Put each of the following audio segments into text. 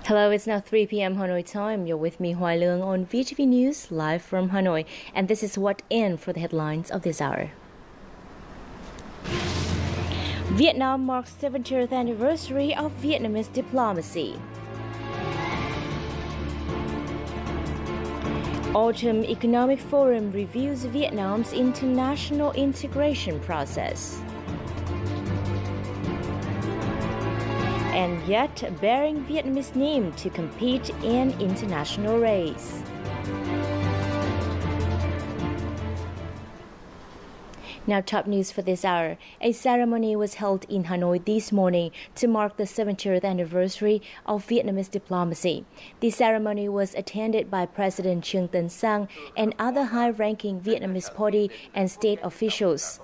Hello, it's now 3 p.m. Hanoi time. You're with me, Hoài Lương, on VTV News, live from Hanoi. And this is what in for the headlines of this hour. Vietnam marks 70th anniversary of Vietnamese diplomacy. Autumn Economic Forum reviews Vietnam's international integration process. And yet bearing Vietnamese name to compete in international race. Now, top news for this hour. A ceremony was held in Hanoi this morning to mark the 70th anniversary of Vietnamese diplomacy. The ceremony was attended by President Trương Tân Sang and other high-ranking Vietnamese party and state officials.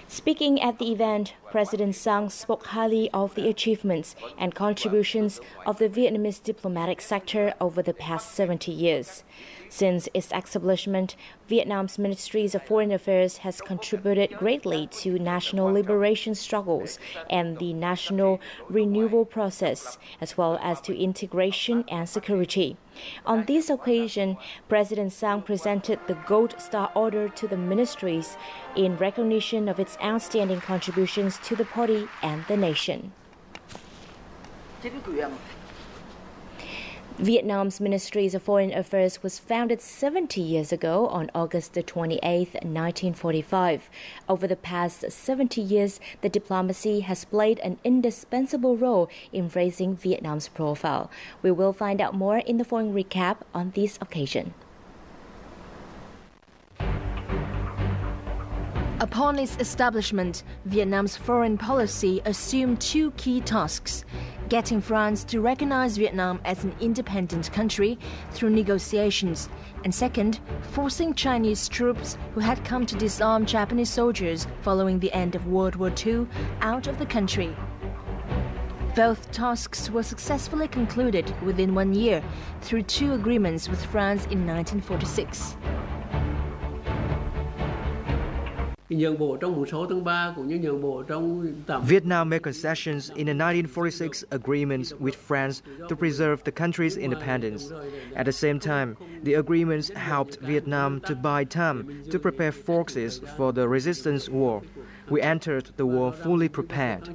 Speaking at the event, President Sang spoke highly of the achievements and contributions of the Vietnamese diplomatic sector over the past 70 years. Since its establishment, Vietnam's Ministries of Foreign Affairs has contributed greatly to national liberation struggles and the national renewal process, as well as to integration and security. On this occasion, President Sang presented the Gold Star Order to the ministries in recognition of its outstanding contributions to the party and the nation. Vietnam's Ministries of Foreign Affairs was founded 70 years ago on August 28, 1945. Over the past 70 years, the diplomacy has played an indispensable role in raising Vietnam's profile. We will find out more in the following recap on this occasion. Upon its establishment, Vietnam's foreign policy assumed two key tasks: getting France to recognize Vietnam as an independent country through negotiations, and second, forcing Chinese troops who had come to disarm Japanese soldiers following the end of World War II out of the country. Both tasks were successfully concluded within 1 year through two agreements with France in 1946. Vietnam made concessions in the 1946 agreements with France to preserve the country's independence. At the same time, the agreements helped Vietnam to buy time to prepare forces for the resistance war. We entered the war fully prepared.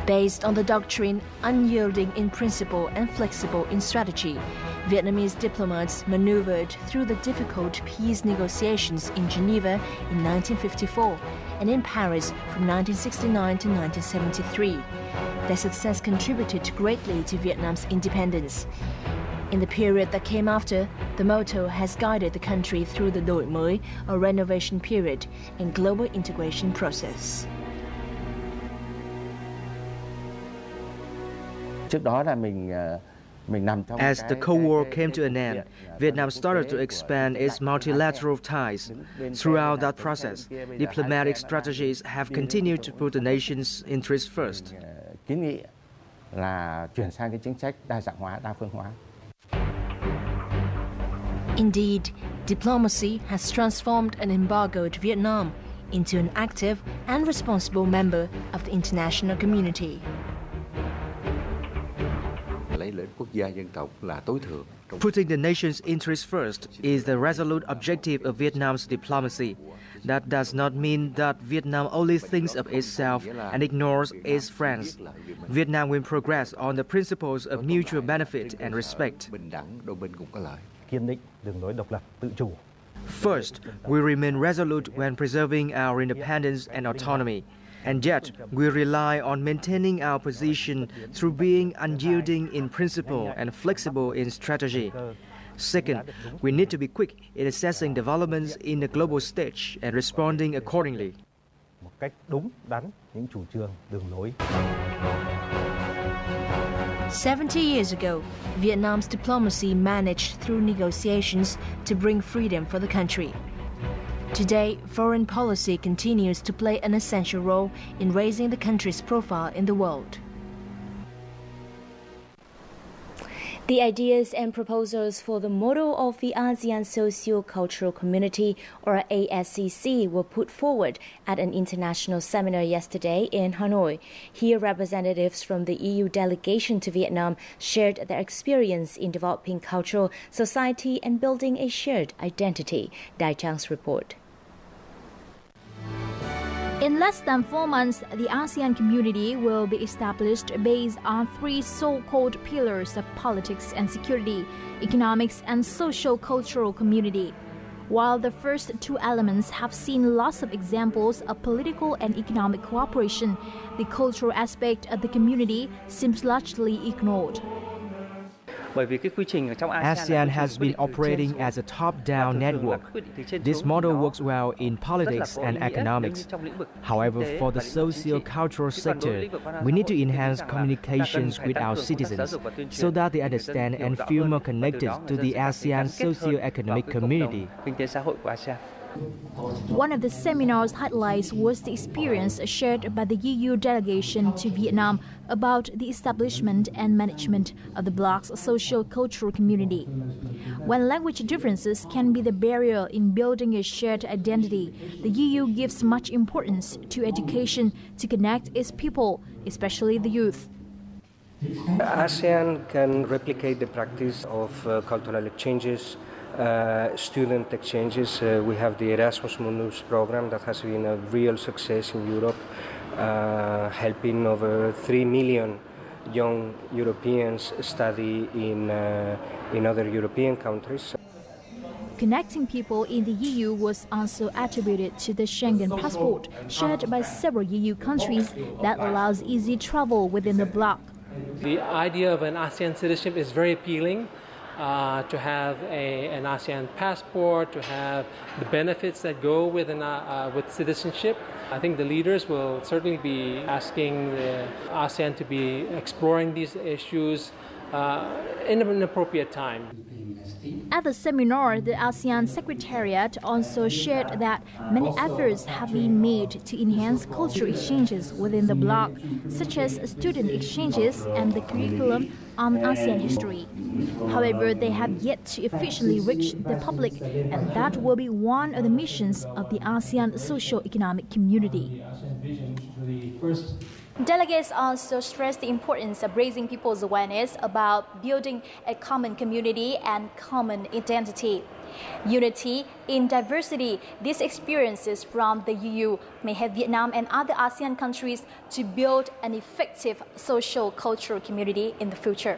Based on the doctrine unyielding in principle and flexible in strategy, Vietnamese diplomats maneuvered through the difficult peace negotiations in Geneva in 1954 and in Paris from 1969 to 1973. Their success contributed greatly to Vietnam's independence. In the period that came after, the motto has guided the country through the đổi mới, or renovation period, and global integration process. As the Cold War came to an end, Vietnam started to expand its multilateral ties. Throughout that process, diplomatic strategies have continued to put the nation's interests first. Indeed, diplomacy has transformed an embargoed Vietnam into an active and responsible member of the international community. Putting the nation's interests first is the resolute objective of Vietnam's diplomacy. That does not mean that Vietnam only thinks of itself and ignores its friends. Vietnam will progress on the principles of mutual benefit and respect. First, we remain resolute when preserving our independence and autonomy. And yet, we rely on maintaining our position through being unyielding in principle and flexible in strategy. Second, we need to be quick in assessing developments in the global stage and responding accordingly. 70 years ago, Vietnam's diplomacy managed through negotiations to bring freedom for the country. Today, foreign policy continues to play an essential role in raising the country's profile in the world. The ideas and proposals for the model of the ASEAN Socio-Cultural Community, or ASCC, were put forward at an international seminar yesterday in Hanoi. Here, representatives from the EU delegation to Vietnam shared their experience in developing cultural, society, and building a shared identity. Dai Chang's report. In less than 4 months, the ASEAN community will be established based on 3 so-called pillars of politics and security, economics and social-cultural community. While the first 2 elements have seen lots of examples of political and economic cooperation, the cultural aspect of the community seems largely ignored. ASEAN has been operating as a top-down network. This model works well in politics and economics. However, for the socio-cultural sector, we need to enhance communications with our citizens so that they understand and feel more connected to the ASEAN socio-economic community. One of the seminar's highlights was the experience shared by the EU delegation to Vietnam about the establishment and management of the bloc's social-cultural community. When language differences can be the barrier in building a shared identity, the EU gives much importance to education to connect its people, especially the youth. ASEAN can replicate the practice of cultural exchanges, student exchanges. We have the Erasmus Mundus program that has been a real success in Europe, helping over 3 million young Europeans study in other European countries. Connecting people in the EU was also attributed to the Schengen passport, shared by several EU countries, that allows easy travel within the bloc. The idea of an ASEAN citizenship is very appealing. To have an ASEAN passport, to have the benefits that go with citizenship. I think the leaders will certainly be asking the ASEAN to be exploring these issues in an appropriate time. At the seminar, the ASEAN Secretariat also shared that many efforts have been made to enhance cultural exchanges within the bloc, such as student exchanges and the curriculum on ASEAN history. However, they have yet to efficiently reach the public, and that will be one of the missions of the ASEAN socio-economic community. Delegates also stressed the importance of raising people's awareness about building a common community and common identity. Unity in diversity, these experiences from the EU may help Vietnam and other ASEAN countries to build an effective social cultural community in the future.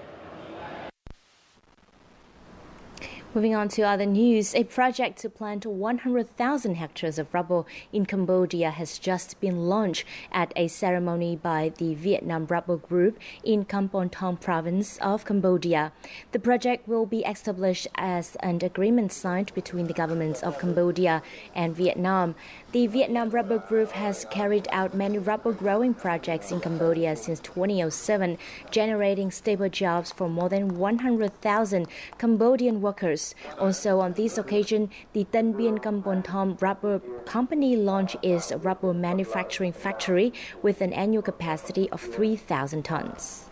Moving on to other news, a project to plant 100,000 hectares of rubber in Cambodia has just been launched at a ceremony by the Vietnam Rubber Group in Kampong Thom province of Cambodia. The project will be established as an agreement signed between the governments of Cambodia and Vietnam. The Vietnam Rubber Group has carried out many rubber growing projects in Cambodia since 2007, generating stable jobs for more than 100,000 Cambodian workers. Also on this occasion, the Tân Biên Kampong Thom Rubber Company launched its rubber manufacturing factory with an annual capacity of 3,000 tons.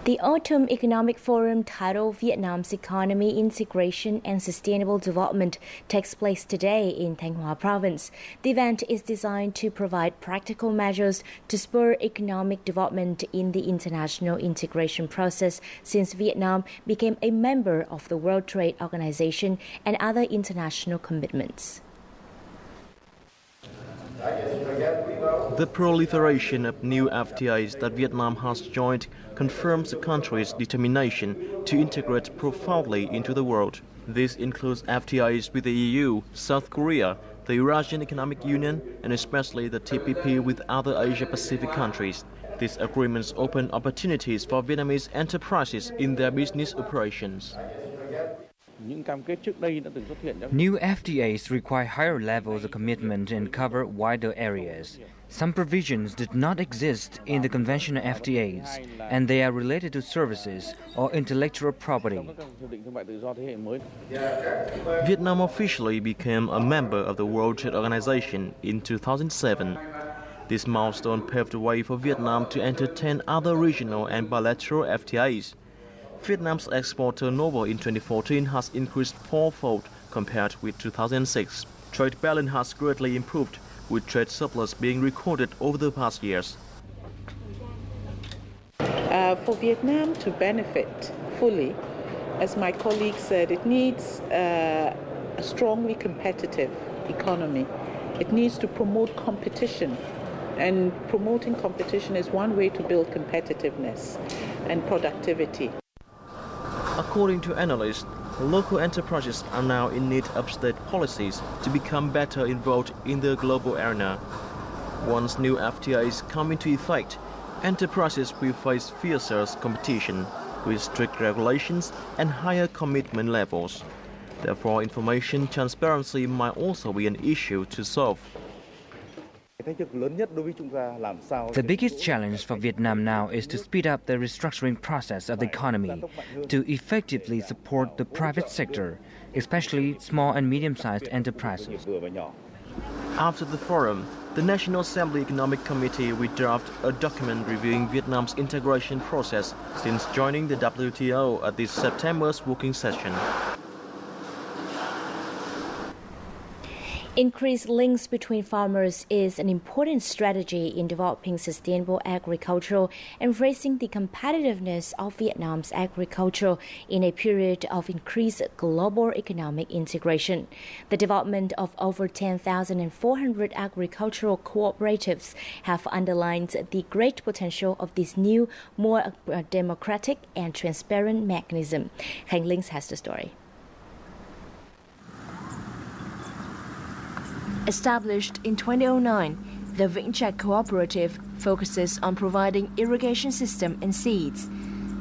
The Autumn Economic Forum titled Vietnam's Economy, Integration and Sustainable Development takes place today in Thanh Hóa province. The event is designed to provide practical measures to spur economic development in the international integration process since Vietnam became a member of the World Trade Organization and other international commitments. The proliferation of new FTAs that Vietnam has joined confirms the country's determination to integrate profoundly into the world. This includes FTAs with the EU, South Korea, the Eurasian Economic Union, and especially the TPP with other Asia-Pacific countries. These agreements open opportunities for Vietnamese enterprises in their business operations. New FTAs require higher levels of commitment and cover wider areas. Some provisions did not exist in the conventional FTAs, and they are related to services or intellectual property. Vietnam officially became a member of the World Trade Organization in 2007. This milestone paved the way for Vietnam to entertain other regional and bilateral FTAs. Vietnam's export turnover in 2014 has increased fourfold compared with 2006. Trade balance has greatly improved, with trade surplus being recorded over the past years. For Vietnam to benefit fully, as my colleague said, it needs a strongly competitive economy. It needs to promote competition, and promoting competition is one way to build competitiveness and productivity. According to analysts, local enterprises are now in need of state policies to become better involved in the global arena. Once new FTAs come into effect, enterprises will face fiercer competition with strict regulations and higher commitment levels. Therefore, information transparency might also be an issue to solve. The biggest challenge for Vietnam now is to speed up the restructuring process of the economy to effectively support the private sector, especially small and medium-sized enterprises. After the forum, the National Assembly Economic Committee will draft a document reviewing Vietnam's integration process since joining the WTO at this September's working session. Increased links between farmers is an important strategy in developing sustainable agriculture and raising the competitiveness of Vietnam's agriculture in a period of increased global economic integration. The development of over 10,400 agricultural cooperatives have underlined the great potential of this new, more democratic and transparent mechanism. Khanh Linh has the story. Established in 2009, the Vĩnh Trạch Cooperative focuses on providing irrigation system and seeds.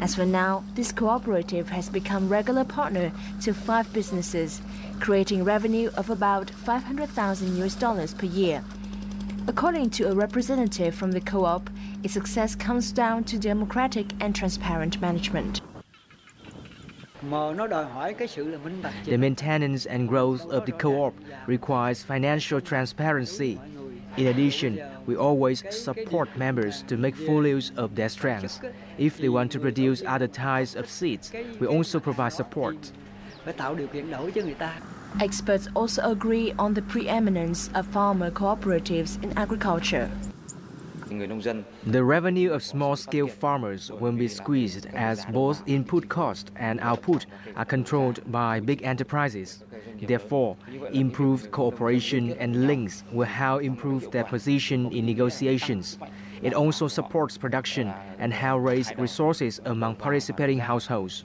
As for now, this cooperative has become regular partner to 5 businesses, creating revenue of about $500,000 per year. According to a representative from the co-op, its success comes down to democratic and transparent management. The maintenance and growth of the co-op requires financial transparency. In addition, we always support members to make full use of their strengths. If they want to produce other types of seeds, we also provide support. Experts also agree on the preeminence of farmer cooperatives in agriculture. The revenue of small-scale farmers will be squeezed as both input cost and output are controlled by big enterprises. Therefore, improved cooperation and links will help improve their position in negotiations. It also supports production and help raise resources among participating households.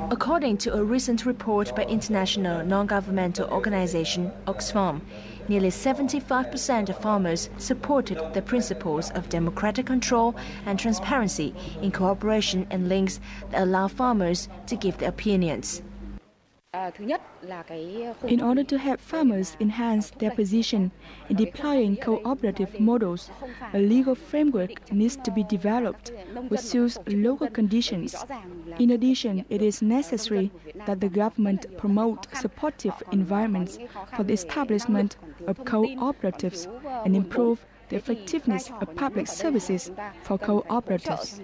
According to a recent report by international non-governmental organization Oxfam, nearly 75% of farmers supported the principles of democratic control and transparency in cooperation and links that allow farmers to give their opinions. In order to help farmers enhance their position in deploying cooperative models, a legal framework needs to be developed which suits local conditions. In addition, it is necessary that the government promote supportive environments for the establishment of cooperatives and improve the effectiveness of public services for cooperatives.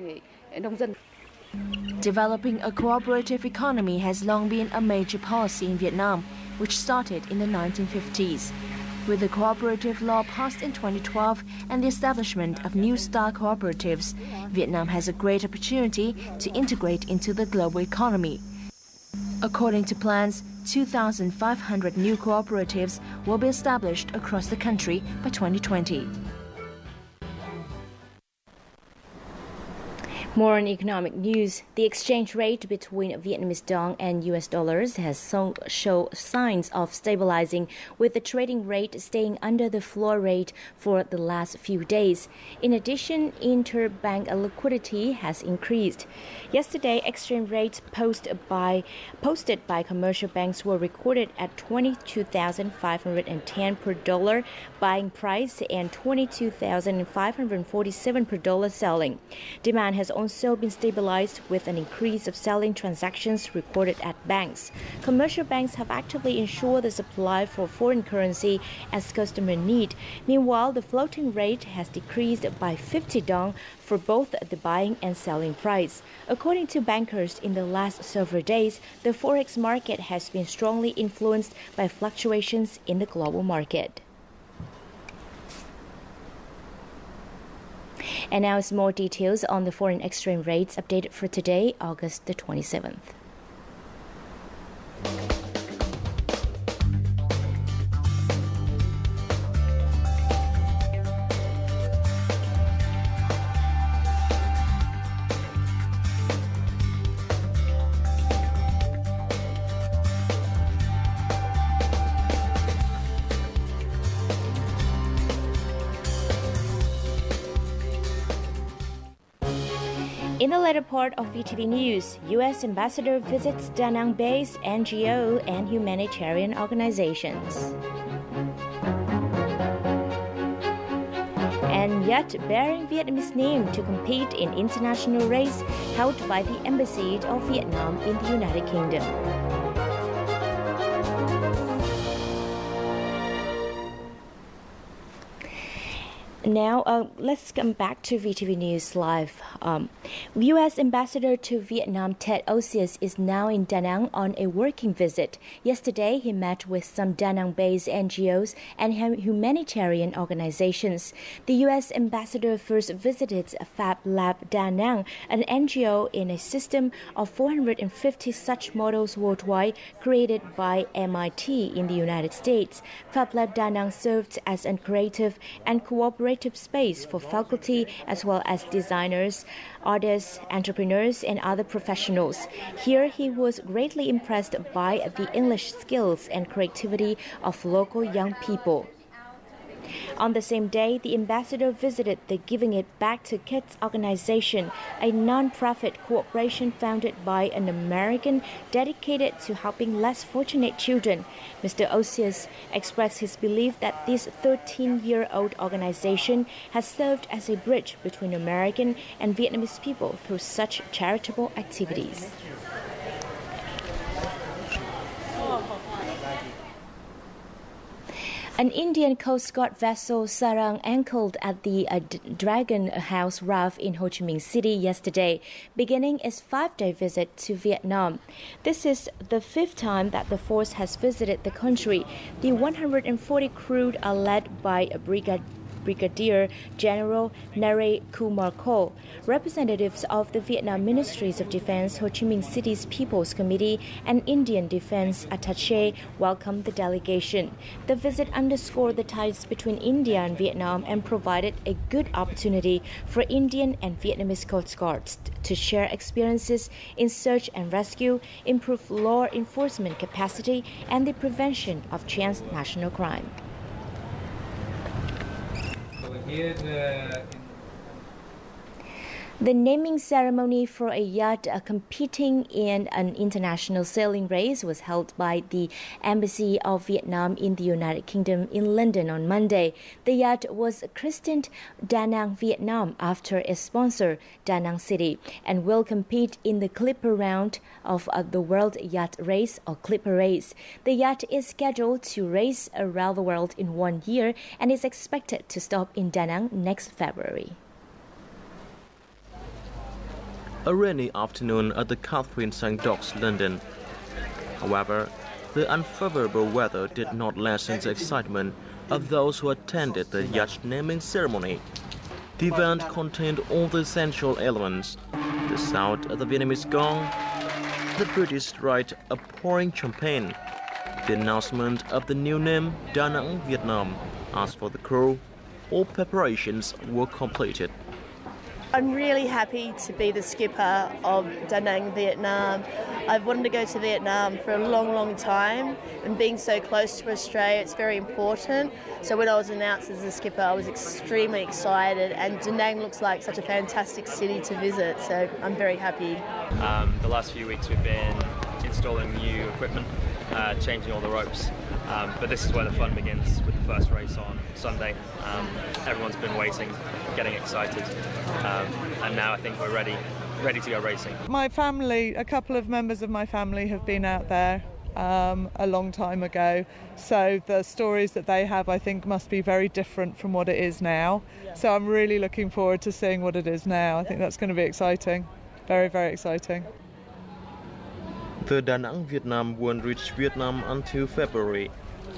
Developing a cooperative economy has long been a major policy in Vietnam, which started in the 1950s. With the cooperative law passed in 2012 and the establishment of new-style cooperatives, Vietnam has a great opportunity to integrate into the global economy. According to plans, 2,500 new cooperatives will be established across the country by 2020. More on economic news. The exchange rate between Vietnamese dong and US dollars has shown signs of stabilizing, with the trading rate staying under the floor rate for the last few days. In addition, interbank liquidity has increased. Yesterday, exchange rates posted by commercial banks were recorded at 22,510 per dollar buying price and 22,547 per dollar selling. Demand has also been stabilized with an increase of selling transactions recorded at banks. Commercial banks have actively ensured the supply for foreign currency as customer need. Meanwhile, the floating rate has decreased by 50 dong for both the buying and selling price. According to bankers, in the last several days, the forex market has been strongly influenced by fluctuations in the global market. And now it's more details on the foreign exchange rates updated for today, August the 27th. In the later part of VTV News, U.S. ambassador visits Da Nang-based NGO and humanitarian organizations. And yet bearing Vietnamese name to compete in international race held by the Embassy of Vietnam in the United Kingdom. Now, let's come back to VTV News Live. U.S. Ambassador to Vietnam Ted Osius is now in Da Nang on a working visit. Yesterday, he met with some Da Nang-based NGOs and humanitarian organizations. The U.S. Ambassador first visited Fab Lab Da Nang, an NGO in a system of 450 such models worldwide created by MIT in the United States. Fab Lab Da Nang served as a creative and cooperative space for faculty as well as designers, artists, entrepreneurs, and other professionals. Here, he was greatly impressed by the English skills and creativity of local young people. On the same day, the ambassador visited the Giving It Back to Kids organization, a non-profit corporation founded by an American dedicated to helping less fortunate children. Mr. Osius expressed his belief that this 13-year-old organization has served as a bridge between American and Vietnamese people through such charitable activities. An Indian Coast Guard vessel Sarang anchored at the Dragon House Raft in Ho Chi Minh City yesterday, beginning its 5-day visit to Vietnam. This is the 5th time that the force has visited the country. The 140 crew are led by a Brigadier General Nare Kumar Ko. Representatives of the Vietnam Ministries of Defense, Ho Chi Minh City's People's Committee, and Indian Defense Attaché welcomed the delegation. The visit underscored the ties between India and Vietnam and provided a good opportunity for Indian and Vietnamese Coast Guards to share experiences in search and rescue, improve law enforcement capacity, and the prevention of transnational crime. The naming ceremony for a yacht competing in an international sailing race was held by the Embassy of Vietnam in the United Kingdom in London on Monday. The yacht was christened Da Nang Vietnam after its sponsor, Da Nang City, and will compete in the Clipper round of the World Yacht Race or Clipper Race. The yacht is scheduled to race around the world in 1 year and is expected to stop in Da Nang next February. A rainy afternoon at the Catherine St. Docks, London. However, the unfavorable weather did not lessen the excitement of those who attended the yacht naming ceremony. The event contained all the essential elements: the sound of the Vietnamese gong, the British rite of pouring champagne, the announcement of the new name Da Nang Vietnam. As for the crew, all preparations were completed. I'm really happy to be the skipper of Da Nang Vietnam. I've wanted to go to Vietnam for a long time, and being so close to Australia, it's very important. So when I was announced as the skipper, I was extremely excited, and Da Nang looks like such a fantastic city to visit, so I'm very happy. The last few weeks we've been installing new equipment changing all the ropes. But this is where the fun begins with the first race on Sunday. Everyone's been waiting, getting excited, and now I think we're ready to go racing. My family, a couple of members of my family have been out there a long time ago, so the stories that they have I think must be very different from what it is now. So I'm really looking forward to seeing what it is now. I think that's going to be exciting, very, very exciting. The Da Nang Vietnam won't reach Vietnam until February,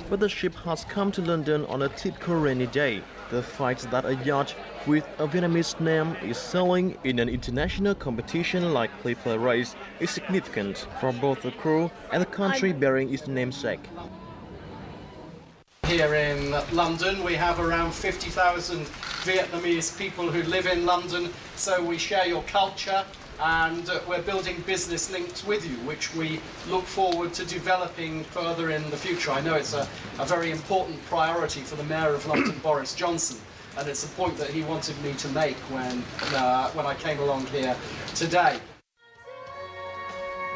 but the ship has come to London on a typical rainy day. The fact that a yacht with a Vietnamese name is sailing in an international competition like Clipper Race is significant for both the crew and the country bearing its namesake. Here in London we have around 50,000 Vietnamese people who live in London, so we share your culture, and we're building business links with you, which we look forward to developing further in the future. I know it's a very important priority for the Mayor of London, Boris Johnson, and it's a point that he wanted me to make when I came along here today.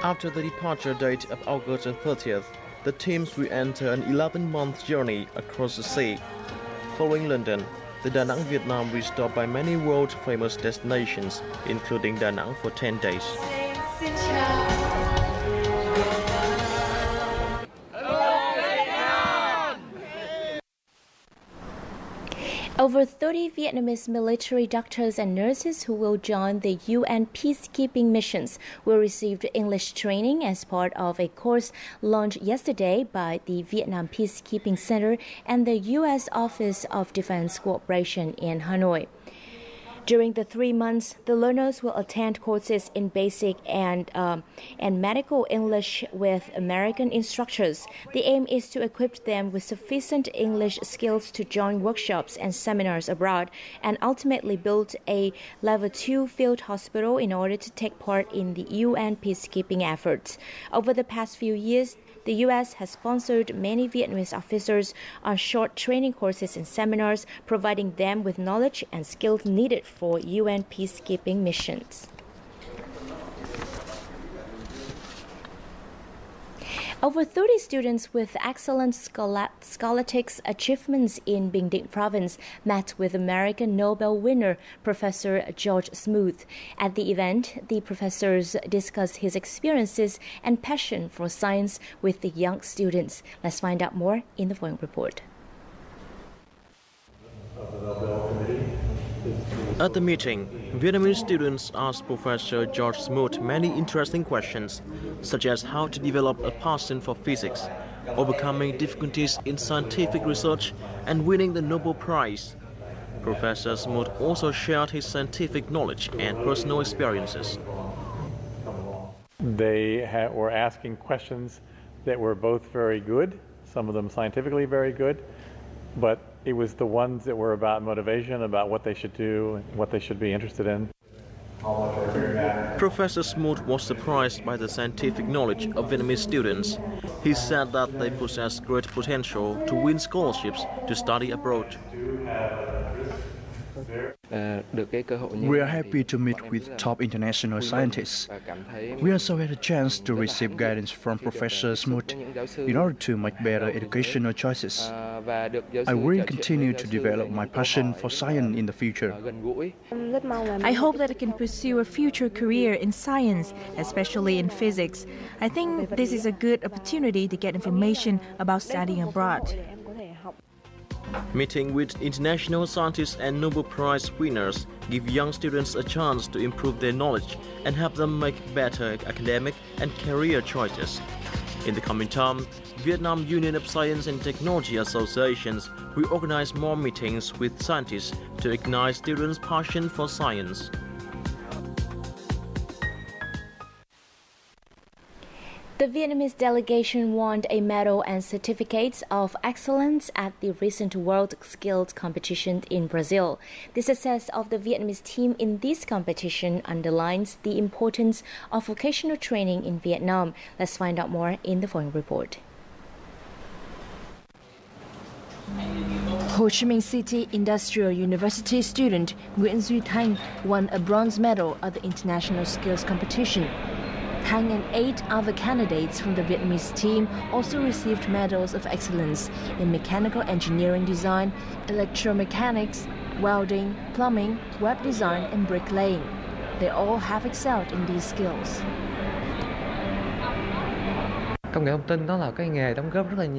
After the departure date of August 30th, the teams will enter an 11-month journey across the sea. Following London, the Da Nang Vietnam will stop by many world-famous destinations, including Da Nang for 10 days. Over 30 Vietnamese military doctors and nurses who will join the UN peacekeeping missions will receive English training as part of a course launched yesterday by the Vietnam Peacekeeping Center and the U.S. Office of Defense Cooperation in Hanoi. During the 3 months, the learners will attend courses in basic and medical English with American instructors. The aim is to equip them with sufficient English skills to join workshops and seminars abroad and ultimately build a Level 2 field hospital in order to take part in the UN peacekeeping efforts. Over the past few years, the U.S. has sponsored many Vietnamese officers on short training courses and seminars, providing them with knowledge and skills needed for UN peacekeeping missions. Over 30 students with excellent scholastic achievements in Bình Định province met with American Nobel winner Professor George Smoot. At the event, the professors discussed his experiences and passion for science with the young students. Let's find out more in the following report. At the meeting, Vietnamese students asked Professor George Smoot many interesting questions, such as how to develop a passion for physics, overcoming difficulties in scientific research, and winning the Nobel Prize. Professor Smoot also shared his scientific knowledge and personal experiences. They were asking questions that were both very good, some of them scientifically very good, but it was the ones that were about motivation, about what they should do, what they should be interested in. Professor Smoot was surprised by the scientific knowledge of Vietnamese students. He said that they possess great potential to win scholarships to study abroad. We are happy to meet with top international scientists. We also had a chance to receive guidance from Professor Smoot in order to make better educational choices. I will continue to develop my passion for science in the future. I hope that I can pursue a future career in science, especially in physics. I think this is a good opportunity to get information about studying abroad. Meeting with international scientists and Nobel Prize winners give young students a chance to improve their knowledge and help them make better academic and career choices. In the coming time, Vietnam Union of Science and Technology Associations will organize more meetings with scientists to ignite students' passion for science. The Vietnamese delegation won a medal and certificates of excellence at the recent World Skills Competition in Brazil. The success of the Vietnamese team in this competition underlines the importance of vocational training in Vietnam. Let's find out more in the following report. Ho Chi Minh City Industrial University student Nguyễn Duy Thanh won a bronze medal at the International Skills Competition. Thang and 8 other candidates from the Vietnamese team also received medals of excellence in mechanical engineering design, electromechanics, welding, plumbing, web design and bricklaying. They all have excelled in these skills.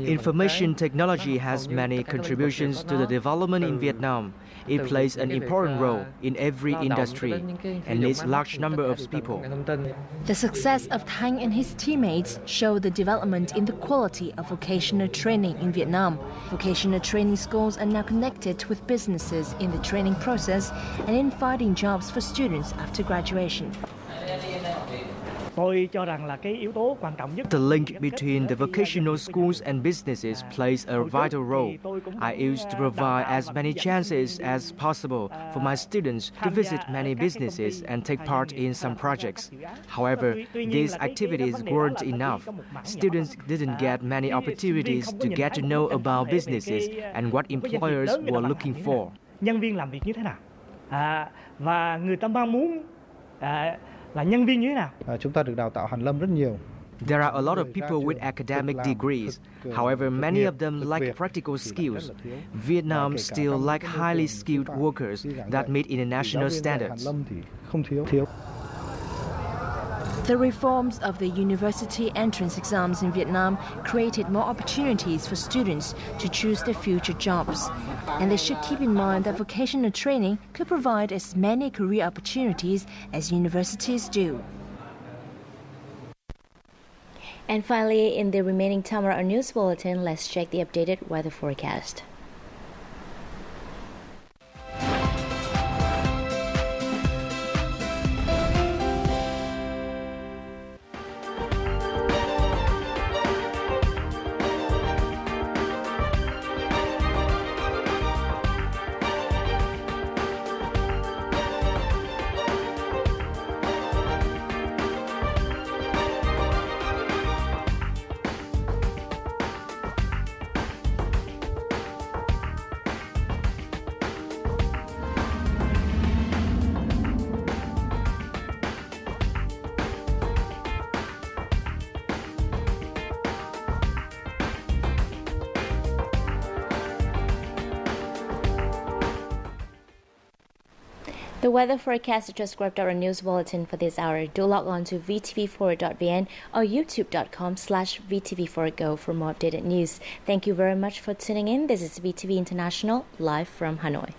Information technology has many contributions to the development in Vietnam. It plays an important role in every industry and needs a large number of people. The success of Thang and his teammates show the development in the quality of vocational training in Vietnam. Vocational training schools are now connected with businesses in the training process and in finding jobs for students after graduation. The link between the vocational schools and businesses plays a vital role. I used to provide as many chances as possible for my students to visit many businesses and take part in some projects. However, these activities weren't enough. Students didn't get many opportunities to get to know about businesses and what employers were looking for. There are a lot of people with academic degrees. However, many of them lack practical skills. Vietnam still lacks highly skilled workers that meet international standards. The reforms of the university entrance exams in Vietnam created more opportunities for students to choose their future jobs. And they should keep in mind that vocational training could provide as many career opportunities as universities do. And finally, in the remaining time of our news bulletin, let's check the updated weather forecast. The weather forecast described our news bulletin for this hour. Do log on to vtv4.vn or youtube.com/vtv4go for more updated news. Thank you very much for tuning in. This is VTV International, live from Hanoi.